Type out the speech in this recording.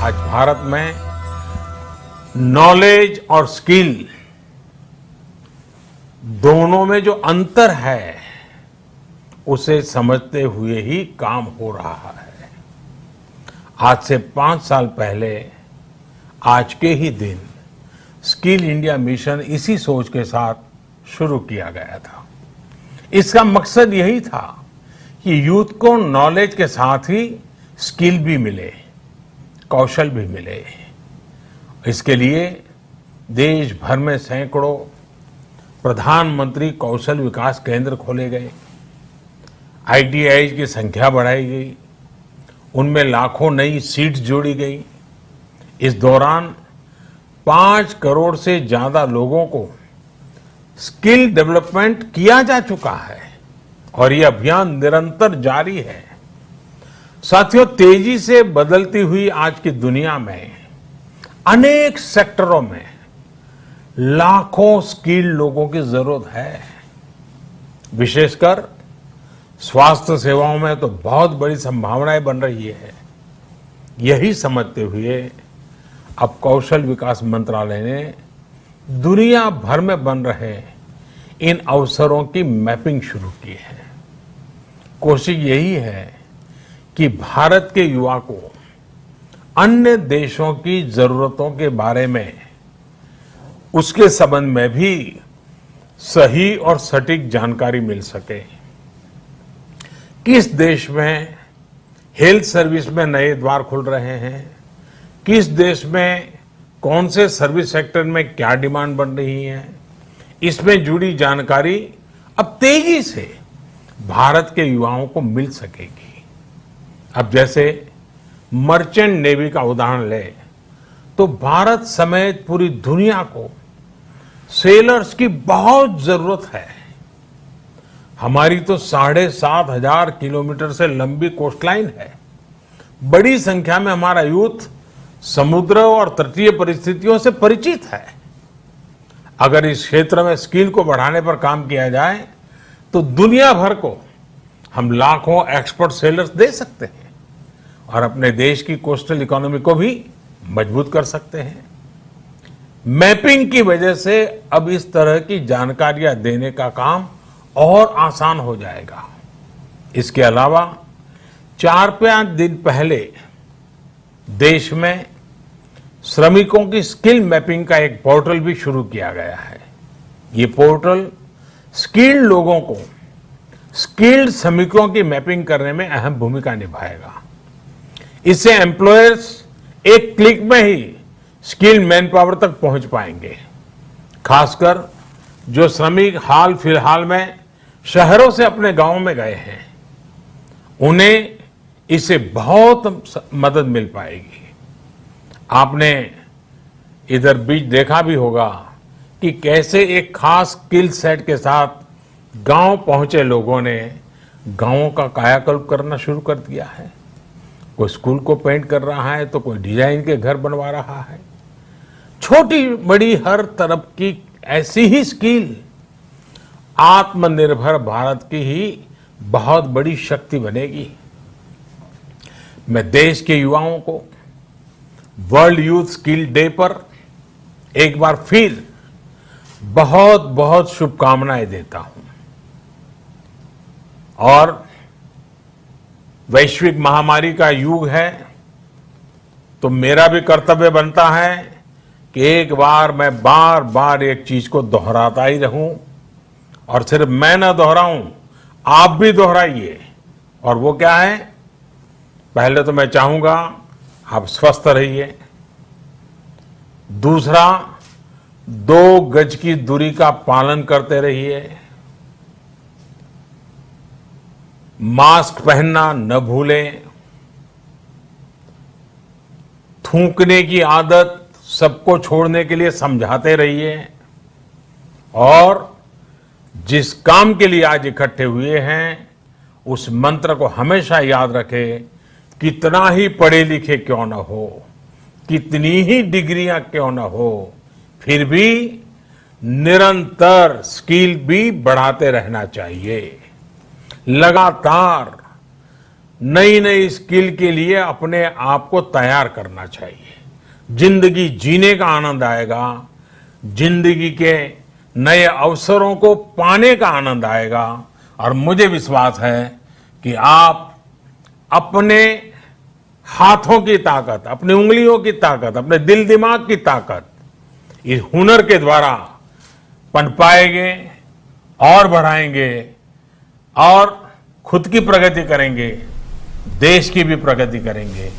आज भारत में नॉलेज और स्किल दोनों में जो अंतर है उसे समझते हुए ही काम हो रहा है। आज से 5 साल पहले आज के ही दिन स्किल इंडिया मिशन इसी सोच के साथ शुरू किया गया था। इसका मकसद यही था कि यूथ को नॉलेज के साथ ही स्किल भी मिले, कौशल भी मिले। इसके लिए देश भर में सैकड़ों प्रधानमंत्री कौशल विकास केंद्र खोले गए, आईटीआई की संख्या बढ़ाई गई, उनमें लाखों नई सीट्स जोड़ी गई। इस दौरान 5 करोड़ से ज्यादा लोगों को स्किल डेवलपमेंट किया जा चुका है और ये अभियान निरंतर जारी है। साथियों, तेजी से बदलती हुई आज की दुनिया में अनेक सेक्टरों में लाखों स्किल्ड लोगों की जरूरत है। विशेषकर स्वास्थ्य सेवाओं में तो बहुत बड़ी संभावनाएं बन रही है। यही समझते हुए अब कौशल विकास मंत्रालय ने दुनिया भर में बन रहे इन अवसरों की मैपिंग शुरू की है। कोशिश यही है कि भारत के युवा को अन्य देशों की जरूरतों के बारे में, उसके संबंध में भी सही और सटीक जानकारी मिल सके। किस देश में हेल्थ सर्विस में नए द्वार खुल रहे हैं, किस देश में कौन से सर्विस सेक्टर में क्या डिमांड बन रही है, इसमें जुड़ी जानकारी अब तेजी से भारत के युवाओं को मिल सकेगी। अब जैसे मर्चेंट नेवी का उदाहरण ले तो भारत समेत पूरी दुनिया को सेलर्स की बहुत जरूरत है। हमारी तो 7,500 किलोमीटर से लंबी कोस्टलाइन है। बड़ी संख्या में हमारा यूथ समुद्र और तटीय परिस्थितियों से परिचित है। अगर इस क्षेत्र में स्किल को बढ़ाने पर काम किया जाए तो दुनिया भर को हम लाखों एक्सपर्ट सेलर्स दे सकते हैं और अपने देश की कोस्टल इकोनॉमी को भी मजबूत कर सकते हैं। मैपिंग की वजह से अब इस तरह की जानकारियां देने का काम और आसान हो जाएगा। इसके अलावा 4-5 दिन पहले देश में श्रमिकों की स्किल मैपिंग का एक पोर्टल भी शुरू किया गया है। ये पोर्टल स्किल्ड लोगों को स्किल्ड श्रमिकों की मैपिंग करने में अहम भूमिका निभाएगा। इससे एम्प्लॉयर्स एक क्लिक में ही स्किल्ड मैन पावर तक पहुंच पाएंगे। खासकर जो श्रमिक हाल फिलहाल में शहरों से अपने गांव में गए हैं, उन्हें इससे बहुत मदद मिल पाएगी। आपने इधर बीच देखा भी होगा कि कैसे एक खास स्किल सेट के साथ गांव पहुंचे लोगों ने गांवों का कायाकल्प करना शुरू कर दिया है। कोई स्कूल को पेंट कर रहा है तो कोई डिजाइन के घर बनवा रहा है। छोटी बड़ी हर तरफ की ऐसी ही स्किल आत्मनिर्भर भारत की ही बहुत बड़ी शक्ति बनेगी। मैं देश के युवाओं को वर्ल्ड यूथ स्किल डे पर एक बार फिर बहुत बहुत शुभकामनाएं देता हूं और वैश्विक महामारी का युग है तो मेरा भी कर्तव्य बनता है कि एक बार मैं बार बार एक चीज को दोहराता ही रहूं और सिर्फ मैं ना दोहराऊं, आप भी दोहराइए। और वो क्या है? पहले तो मैं चाहूंगा आप स्वस्थ रहिए। दूसरा, 2 गज की दूरी का पालन करते रहिए। मास्क पहनना न भूलें। थूकने की आदत सबको छोड़ने के लिए समझाते रहिए और जिस काम के लिए आज इकट्ठे हुए हैं उस मंत्र को हमेशा याद रखें। कितना ही पढ़े लिखे क्यों न हो, कितनी ही डिग्रियां क्यों न हो, फिर भी निरंतर स्किल भी बढ़ाते रहना चाहिए। लगातार नई नई स्किल के लिए अपने आप को तैयार करना चाहिए। जिंदगी जीने का आनंद आएगा, जिंदगी के नए अवसरों को पाने का आनंद आएगा और मुझे विश्वास है कि आप अपने हाथों की ताकत, अपनी उंगलियों की ताकत, अपने दिल दिमाग की ताकत इस हुनर के द्वारा पनपाएंगे और बढ़ाएंगे और खुद की प्रगति करेंगे, देश की भी प्रगति करेंगे।